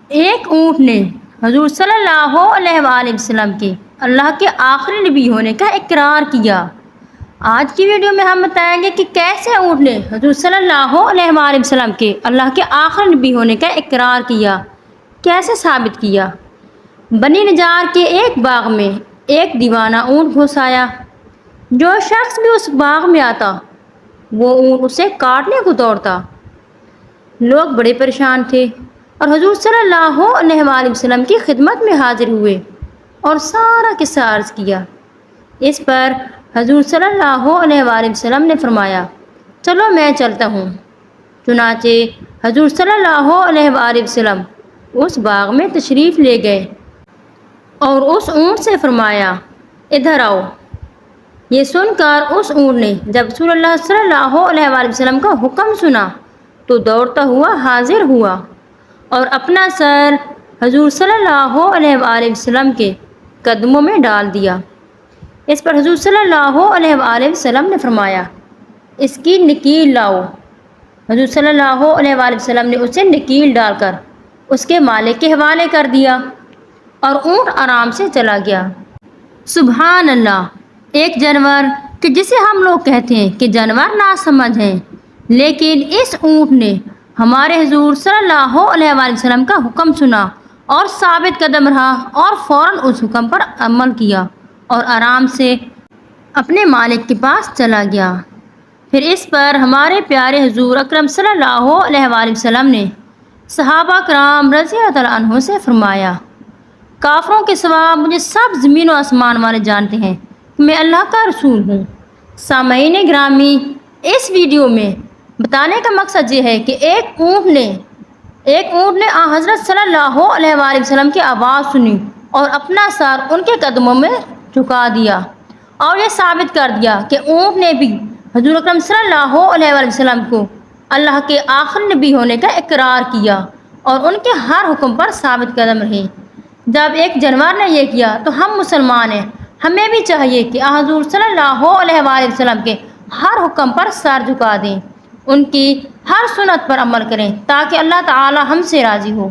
ایک اونٹ نے حضور صلی اللہ علیہ وآلہ وسلم کے اللہ کے آخری نبی ہونے کا اقرار کیا۔ آج کی ویڈیو میں ہم بتائیں گے کہ کیسے اونٹ نے حضور صلی اللہ علیہ وآلہ وسلم کے اللہ کے آخری نبی ہونے کا اقرار کیا، کیسے ثابت کیا۔ بنی نجار کے ایک باغ میں ایک دیوانہ اونٹ گھس آیا۔ جو شخص بھی اس باغ میں آتا وہ اونٹ اسے کاٹنے کو دوڑتا۔ لوگ بڑے پریشان تھے اور حضور صلی اللہ علیہ وآلہ وسلم کی خدمت میں حاضر ہوئے اور سارا قصہ عرض کیا۔ اس پر حضور صلی اللہ علیہ وآلہ وسلم نے فرمایا، چلو میں چلتا ہوں۔ چنانچہ حضور صلی اللہ علیہ وآلہ وسلم اس باغ میں تشریف لے گئے اور اس اونٹ سے فرمایا، ادھر آؤ۔ یہ سن کر اس اونٹ نے جب رسول اللہ صلی اللہ علیہ وآلہ وسلم کا حکم سنا تو دوڑتا ہوا حاضر ہوا اور اپنا سر حضور صلی اللہ علیہ وآلہ وسلم کے قدموں میں ڈال دیا۔ اس پر حضور صلی اللہ علیہ وآلہ وسلم نے فرمایا، اس کی نکیل لاؤ۔ حضور صلی اللہ علیہ وآلہ وسلم نے اسے نکیل ڈال کر اس کے مالک کے حوالے کر دیا اور اونٹ آرام سے چلا گیا۔ سبحان اللہ! ایک جانور کہ جسے ہم لوگ کہتے ہیں کہ جانور ناسمجھ ہیں، لیکن اس اونٹ نے ہمارے حضور صلی اللہ علیہ وآلہ وسلم کا حکم سنا اور ثابت قدم رہا اور فوراً اس حکم پر عمل کیا اور آرام سے اپنے مالک کے پاس چلا گیا۔ پھر اس پر ہمارے پیارے حضور اکرم صلی اللہ علیہ وآلہ وسلم نے صحابہ کرام رضی اللہ تعالیٰ عنہ سے فرمایا، کافروں کے سوا مجھے سب زمین و آسمان والے جانتے ہیں کہ میں اللہ کا رسول ہوں۔ سامعین گرامی، اس ویڈیو میں بتانے کا مقصد یہ ہے کہ ایک اونٹ نے حضرت صلی اللہ علیہ وآلہ وسلم کی آواز سنی اور اپنا سر ان کے قدموں میں جھکا دیا اور یہ ثابت کر دیا کہ اونٹ نے بھی حضور اکرم صلی اللہ علیہ وآلہ وسلم کو اللہ کے آخری نبی ہونے کا اقرار کیا اور ان کے ہر حکم پر ثابت قدم رہے۔ جب ایک جانور نے یہ کیا تو ہم مسلمان ہیں، ہمیں بھی چاہیے کہ حضور صلی اللہ علیہ وآلہ وسلم کے ہر حکم پر سر جھکا دیں، ان کی ہر سنت پر عمل کریں تاکہ اللہ تعالی ہم سے راضی ہو۔